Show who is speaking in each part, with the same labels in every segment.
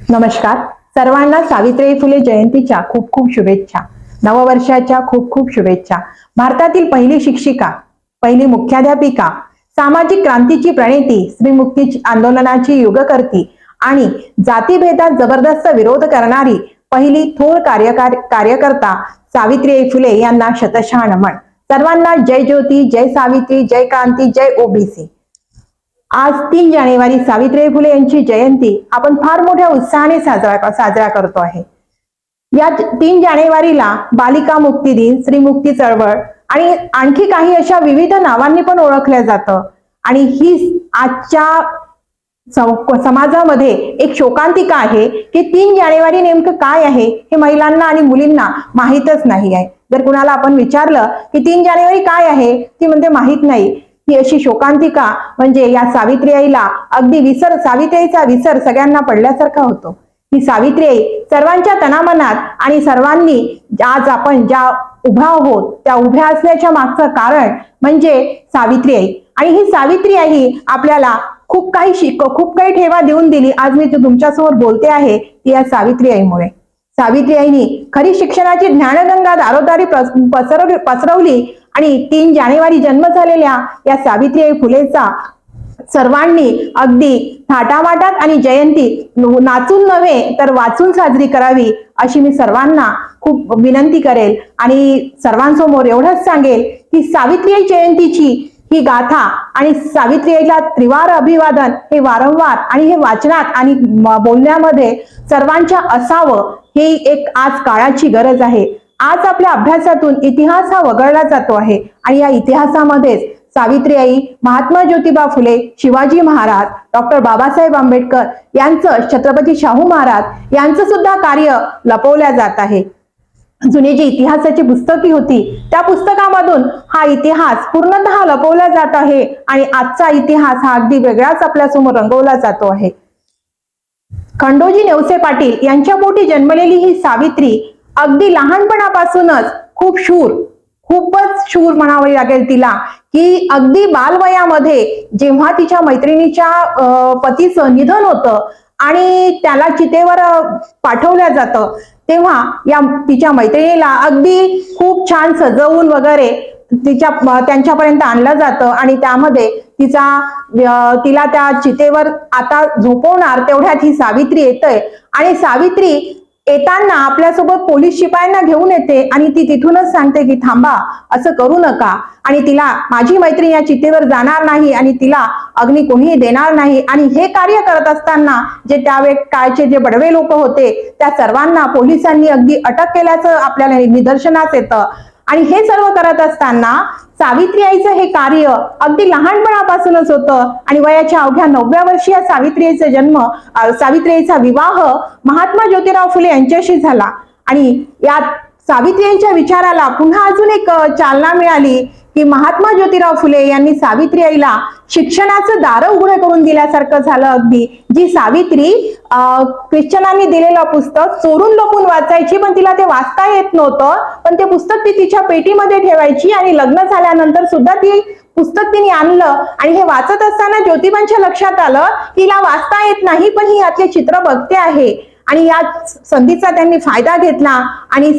Speaker 1: नमस्कार. सर्वांना सावित्रीबाई फुले जयंतीच्या खूप खूप शुभेच्छा. नववर्षाच्या खूप खूप शुभेच्छा. भारतातील पहिली शिक्षिका, पहिली मुख्याध्यापिका, सामाजिक क्रांतीची प्रणेती, स्त्रीमुक्ती आंदोलनाची युगकर्ती आणि जातीभेदात जबरदस्त विरोध करणारी पहिली थोर कार्यकर्ता सावित्रीबाई फुले यांना शतशः नमन. सर्वांना जय ज्योती, जय सावित्री, जय क्रांती, जय ओबीसी. आज 3 जानेवारी सावित्रीबाई फुले यांची जयंती आपण फार मोठ्या उत्साहाने साजरा करतो आहे. या 3 जानेवारीला बालिका मुक्ती दिन, स्त्री मुक्ती चळवळ आणि आणखी काही अशा विविध नावांनी पण ओळखल्या जातं. आणि ही आजच्या समाजामध्ये एक शोकांतिका आहे की 3 जानेवारी नेमकं काय आहे हे महिलांना आणि मुलींना माहीतच नाही आहे. जर कुणाला आपण विचारलं की 3 जानेवारी काय आहे, ती म्हणते माहीत नाही. ही अशी शोकांतिका म्हणजे या सावित्रीबाईला अगदी सावित्रीबाईचा विसर सगळ्यांना पडल्यासारखा होतो. ही सावित्रीबाई सर्वांच्या तनामनात आणि सर्वांनी आज आपण ज्या उभ्या आहोत त्या उभ्या असण्याच्या मागचं कारण म्हणजे सावित्रीबाई. आणि ही सावित्रीबाई आपल्याला खूप काही ठेवा देऊन दिली. आज मी तुमच्यासमोर बोलते आहे ती या सावित्रीबाईमुळे. सावित्रीबाईंनी खरी शिक्षणाची ज्ञानगंगा दारोदारी पसरवली आणि 3 जानेवारी जन्म झालेल्या या सावित्रीबाई फुलेचा सर्वांनी अगदी थाटामाटात आणि जयंती नाचून नव्हे तर वाचून साजरी करावी अशी मी सर्वांना खूप विनंती करेल. आणि सर्वांसमोर एवढंच सांगेल की सावित्रीबाई जयंतीची ही गाथा आणि सावित्रीबाईला त्रिवार अभिवादन हे वारंवार आणि हे वाचनात आणि बोलण्यामध्ये सर्वांच्या असावं हे एक आज काळाची गरज आहे. आज आपल्या अभ्यासातून इतिहास हा वगळला जातो आहे आणि या इतिहासामध्येच सावित्रीबाई, महात्मा ज्योतिबा फुले, शिवाजी महाराज, डॉक्टर बाबासाहेब आंबेडकर यांचं, छत्रपती शाहू महाराज यांचं सुद्धा कार्य लपवल्या जात आहे. जुनी जी इतिहासाची पुस्तके होती त्या पुस्तकामधून हा इतिहास पूर्णतः लपवला जात आहे आणि आजचा इतिहास हा अगदी वेगळाच आपल्या समोर रंगवला जातो आहे. खंडोजी नेवसे पाटील यांच्या पोटी जन्मलेली ही सावित्री अगदी लहानपणापासूनच खूपच शूर म्हणावी लागेल तिला, की अगदी बालवयामध्ये जेव्हा तिच्या मैत्रिणीच्या पतीचं निधन होतं आणि त्याला चितेवर पाठवलं जातं तेव्हा तिच्या मैत्रिणीला अगदी खूप छान सजवून वगैरे त्यांच्यापर्यंत आणलं जातं आणि त्यामध्ये तिला त्या चितेवर आता झोपवणार तेवढ्यात ही सावित्री येते आणि सावित्री येताना आपल्यासोबत पोलीस शिपायांना घेऊन येते आणि ती तिथूनच सांगते की थांबा, असं करू नका. आणि तिला माझी मैत्रीण या चितेवर जाणार नाही आणि तिला अग्नी कोणीही देणार नाही. आणि हे कार्य करत असताना जे काळचे जे बडवे लोक होते त्या सर्वांना पोलिसांनी अगदी अटक केल्याचं आपल्याला निदर्शनास येतं. आणि हे सर्व करत असताना सावित्रीबाईचं हे कार्य अगदी लहानपणापासूनच होतं आणि वयाच्या अवघ्या 9व्या वर्षी या सावित्रीबाईचा विवाह महात्मा ज्योतिराव फुले यांच्याशी झाला. आणि या सावित्रीबाईंच्या विचाराला पुन्हा अजून एक चालना मिळाली की महात्मा ज्योतिराव फुले यांनी सावित्रीबाईला शिक्षणाचं दार उघडे करून दिल्यासारखं झालं. अगदी जी सावित्री ख्रिश्चनांनी दिलेलं पुस्तक चोरून लपून वाचायची पण तिला ते वाचता येत नव्हतं, पण ते पुस्तक ती तिच्या पेटीमध्ये ठेवायची आणि लग्न झाल्यानंतर सुद्धा ती पुस्तक तिने आणलं आणि हे वाचत असताना ज्योतिबांच्या लक्षात आलं की हिला वाचता येत नाही पण ही यातले चित्र बघते आहे. आणि या संधीचा त्यांनी फायदा घेतला आणि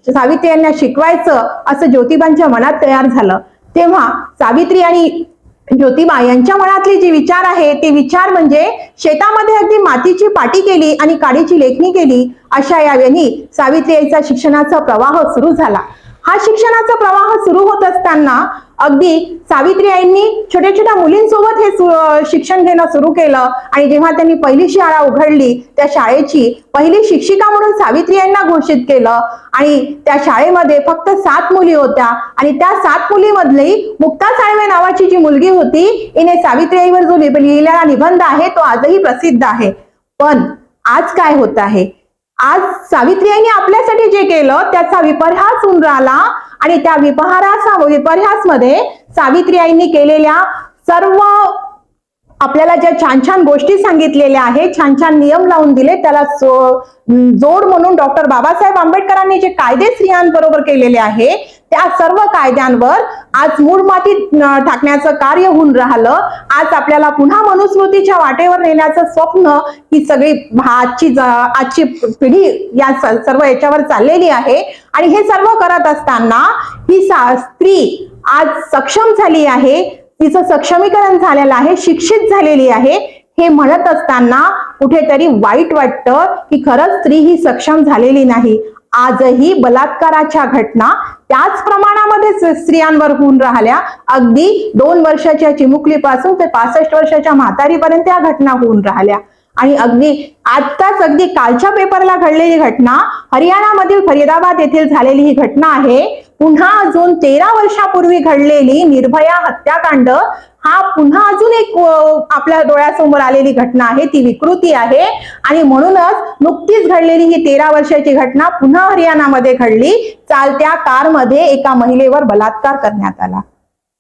Speaker 1: सावित्रीबाईंना शिकवायचं असं ज्योतिबांच्या मनात तयार झालं. तेव्हा सावित्री आणि ज्योतिबा यांच्या मनातले जे विचार आहे ते विचार म्हणजे शेतामध्ये अगदी मातीची पाटी केली आणि काडीची लेखणी केली. अशा यावेळी सावित्रीबाईंचा शिक्षणाचा प्रवाह सुरू झाला. हा शिक्षणाचा प्रवाह सुरू होत असताना अगदी सावित्रीबाईंनी छोट्या छोट्या मुलींसोबत हे शिक्षण घेणं सुरू केलं. आणि जेव्हा त्यांनी पहिली शाळा उघडली त्या शाळेची पहिली शिक्षिका म्हणून सावित्रीबाईंना घोषित केलं. आणि त्या शाळेमध्ये फक्त 7 मुली होत्या आणि त्या 7 मुलीमधली मुक्ता साळवे नावाची जी मुलगी होती हिने सावित्रीबाईंवर जो लिहिलेला निबंध आहे तो आजही प्रसिद्ध आहे. पण आज काय होत आहे, आज सावित्रीबाईंनी आपल्यासाठी जे केलं त्याचा विपर्यास होऊन राहिला. आणि त्या विपर्यासमध्ये सावित्रीबाईंनी केलेल्या सर्व आपल्याला ज्या छान छान गोष्टी सांगितलेल्या आहेत, छान छान नियम लावून दिले, त्याला जोड म्हणून डॉक्टर बाबासाहेब आंबेडकरांनी जे कायदे स्त्रियांबरोबर केलेले आहे त्या सर्व कायद्यांवर आज मूळमाती टाकण्याचं कार्य होऊन राहिलं. आज आपल्याला पुन्हा मनुस्मृतीच्या वाटेवर नेण्याचं स्वप्न ही सगळी आजची पिढी या सर्व याच्यावर चाललेली आहे. आणि हे सर्व करत असताना ही स्त्री आज सक्षम झाली आहे, तिचं सक्षमीकरण झालेलं आहे, शिक्षित झालेली आहे. हे म्हणत असताना कुठेतरी वाईट वाटतं की खरंच स्त्री ही सक्षम झालेली नाही. आजही बलात्काराच्या घटना त्याच प्रमाणामध्ये स्त्रियांवर होऊन राहिल्या. अगदी 2 वर्षाच्या चिमुकलीपासून ते 65 वर्षाच्या म्हातारीपर्यंत या घटना होऊन राहिल्या. आणि अगदी कालच्या पेपरला घडलेली घटना, हरियाणामधील फरीदाबाद येथील झालेली ही घटना आहे. पुन्हा अजून 13 वर्षापूर्वी घडलेली निर्भया हत्याकांड हा पुन्हा अजून एक आपल्या डोळ्यासमोर आलेली घटना आहे, ती विकृती आहे. आणि म्हणूनच नुकतीच घडलेली ही 13 वर्षाची घटना पुन्हा हरियाणामध्ये घडली. चालत्या कारमध्ये एका महिलेवर बलात्कार करण्यात आला.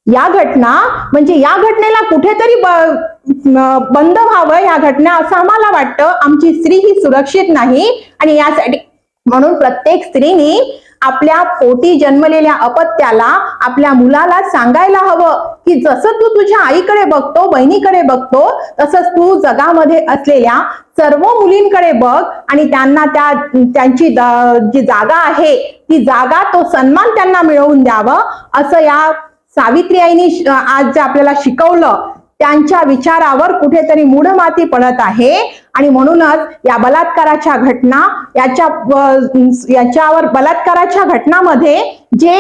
Speaker 1: या घटना म्हणजे या घटनेला कुठेतरी बंद व्हावं या घटना, असं आम्हाला वाटतं. आमची स्त्री ही सुरक्षित नाही आणि यासाठी म्हणून प्रत्येक स्त्रीनी आपल्या पोटी जन्मलेल्या अपत्याला, आपल्या मुलाला सांगायला हवं की जसं तू तुझ्या आईकडे बघतो, बहिणीकडे बघतो, तसंच तू जगामध्ये असलेल्या सर्व मुलींकडे बघ आणि त्यांना त्यांची जी जागा आहे ती जागा, तो सन्मान त्यांना मिळवून द्यावं, असं या सावित्री आईनी आज जे आपल्याला शिकवलं त्यांच्या विचारावर कुठेतरी मूढमाती पडत आहे. आणि म्हणूनच या बलात्काराच्या घटना याच्यावर बलात्काराच्या घटनामध्ये जे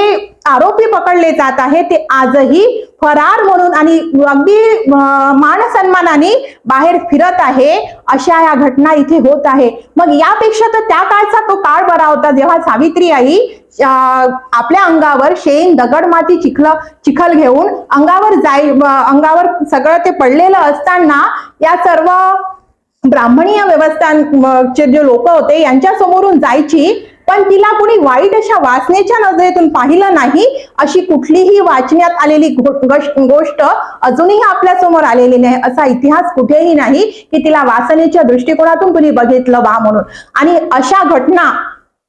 Speaker 1: आरोपी पकडले जात आहे ते आजही फरार म्हणून आणि अगदी मान सन्मानाने बाहेर फिरत आहे. अशा या घटना इथे होत आहे. मग यापेक्षा तर त्या काळचा तो काळ बरा होता जेव्हा सावित्री आई आपल्या अंगावर शेण, दगड, माती, चिखल घेऊन अंगावर सगळं ते पडलेलं असताना या सर्व ब्राह्मणीय व्यवस्थांचे जे लोक होते यांच्या समोरून जायची, पण तिला कोणी वाईट अशा वासनेच्या नजरेतून पाहिलं नाही. अशी कुठलीही वाचण्यात आलेली गोष्ट अजूनही आपल्या समोर आलेली नाही. असा इतिहास कुठेही नाही की तिला वासनेच्या दृष्टिकोनातून कुणी बघितलं बा म्हणून. आणि अशा घटना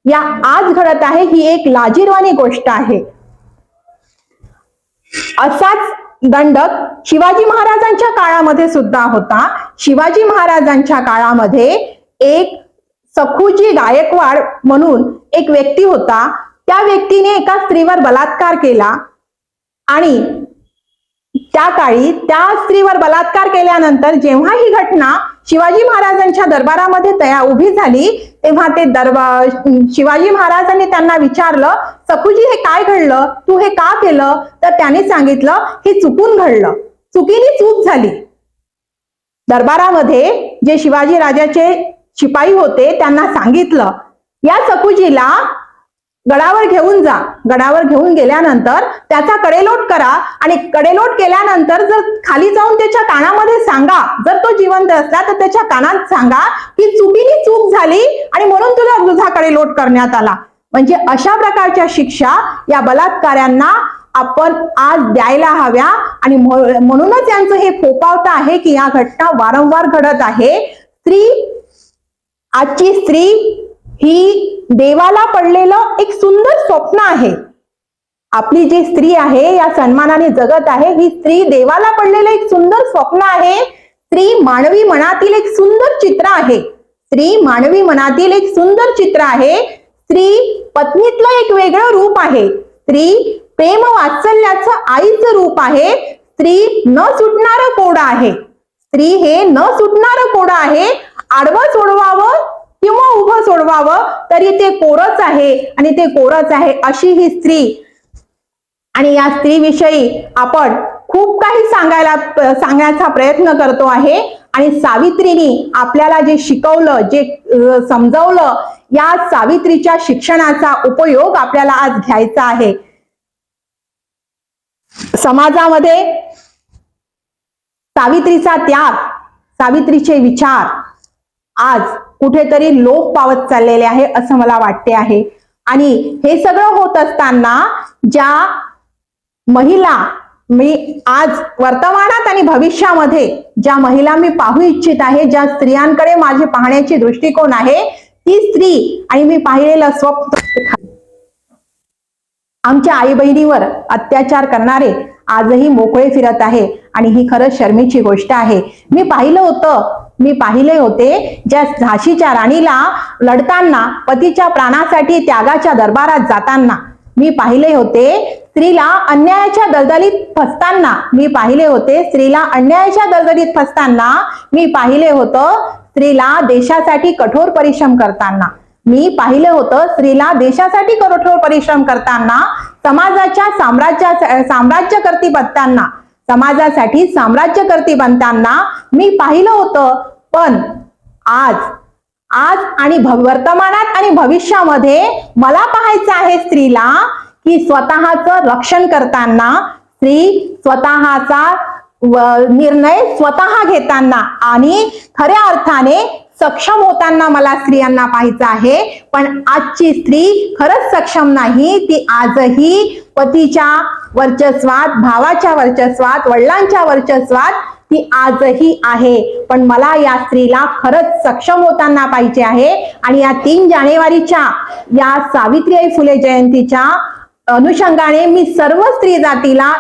Speaker 1: या आज घडत आहे, ही एक लाजिरवाणी गोष्ट आहे. असाच दंडक शिवाजी महाराजांच्या काळामध्ये सुद्धा होता. शिवाजी महाराजांच्या काळामध्ये एक सखुजी गायकवाड म्हणून एक व्यक्ती होता. त्या व्यक्तीने एका स्त्रीवर बलात्कार केला आणि त्या काळी त्या स्त्रीवर बलात्कार केल्यानंतर जेव्हा ही घटना शिवाजी महाराजांच्या दरबारामध्ये उभी झाली, तेव्हा ते शिवाजी महाराजांनी त्यांना विचारलं, सखुजी हे काय घडलं, तू हे का केलं? तर त्याने सांगितलं, हे चुकून घडलं, चुकीने चूक झाली. दरबारामध्ये जे शिवाजी राजाचे शिपाई होते त्यांना सांगितलं, या सखुजीला गडावर घेऊन जा. गडावर घेऊन गेल्यानंतर त्याचा कडेलोट करा आणि कडेलोट केल्यानंतर जर खाली जाऊन त्याच्या कानामध्ये सांगा, जर तो जिवंत असला तर त्याच्या कानात सांगा की चुकीने चूक झाली आणि म्हणून तुझा कडेलोट करण्यात आला. म्हणजे अशा प्रकारच्या शिक्षा या बलात्काऱ्यांना आपण आज द्यायला हव्या. आणि म्हणूनच यांचं हे फोपावतं आहे की या घटना वारंवार घडत आहे. आजची स्त्री ही देवाला पडलेलं एक सुंदर स्वप्न आहे. आपली जी स्त्री आहे या सन्मानाने जगत आहे, ही स्त्री देवाला पडलेलं एक सुंदर स्वप्न आहे. स्त्री मानवी मनातील एक सुंदर चित्र आहे. स्त्री मानवी मनातील एक सुंदर चित्र आहे. स्त्री पत्नीतलं एक वेगळं रूप आहे. स्त्री प्रेम वात्सल्याचं आईचं रूप आहे. स्त्री न सुटणारं कोडं आहे. स्त्री हे न सुटणारं कोडं आहे. आडवं सोडवावं किंवा उभं सोडवावं तरी ते कोरच आहे आणि ते कोरच आहे, अशी ही स्त्री. आणि या स्त्रीविषयी आपण खूप काही सांगण्याचा प्रयत्न करतो आहे. आणि सावित्रीनी आपल्याला जे शिकवलं, जे समजावलं, या सावित्रीच्या शिक्षणाचा उपयोग आपल्याला आज घ्यायचा आहे. समाजामध्ये सावित्रीचा त्याग, सावित्रीचे विचार आज कुठेतरी लोप पावत चाललेले आहे असं मला वाटते आहे. आणि हे सगळं होत असताना ज्या महिला मी आज वर्तमानात आणि भविष्यामध्ये ज्या महिला मी पाहू इच्छित आहे, ज्या स्त्रियांकडे माझे पाहण्याची दृष्टिकोन आहे, ती स्त्री आणि मी पाहिलेलं स्वप्न आमच्या आई बहिणीवर अत्याचार करणारे आजही मोकळे फिरत आहे आणि ही खरंच शर्मेची गोष्ट आहे. मी पाहिले होते ज्या झाशीच्या राणीला लढताना, पतीच्या प्राणासाठी त्यागाच्या दरबारात जाताना. मी पाहिले होते स्त्रीला अन्यायाच्या दलदलीत फसताना. मी पाहिले होते स्त्रीला अन्यायाच्या दलदलीत फसताना. मी पाहिले होतं स्त्रीला देशासाठी कठोर परिश्रम करताना. मी पाहिलं होतं स्त्रीला देशासाठी कठोर परिश्रम करताना, साम्राज्यकर्ती बनताना, समाजासाठी साम्राज्यकर्ती बनताना मी पाहिलं होतं. पण आज आणि वर्तमानात आणि भविष्यामध्ये मला पाहायचं आहे स्त्रीला की स्वतःचं रक्षण करताना, स्त्री स्वतःचा निर्णय स्वतः घेताना आणि खऱ्या अर्थाने सक्षम होताना मला स्त्रियांना पाहायचं आहे. पण आजची स्त्री खरंच सक्षम नाही. ती आजही पतीच्या वर्चस्वात, भावाच्या वर्चस्वात, वडिलांच्या वर्चस्वात ती आजही आहे. पण मला या स्त्रीला खरंच सक्षम होताना पाहिजे आहे. आणि या 3 जानेवारीच्या या सावित्रीबाई फुले जयंतीच्या अनुषंगाने मी सर्व स्त्री जातीला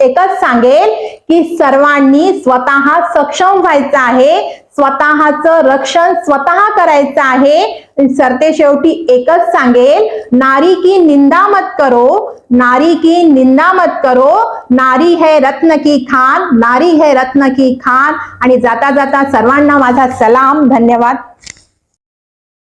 Speaker 1: एकच सांगेल की सर्वांनी स्वतः सक्षम व्हायचं आहे, स्वतःचं रक्षण स्वतः करायचं आहे. सरतेशेवटी एकच सांगेल, नारी की निंदा मत करो, नारी की निंदा मत करो, नारी है रत्न की खान, नारी है रत्न की खान. आणि जाता जाता सर्वांना माझा सलाम. धन्यवाद.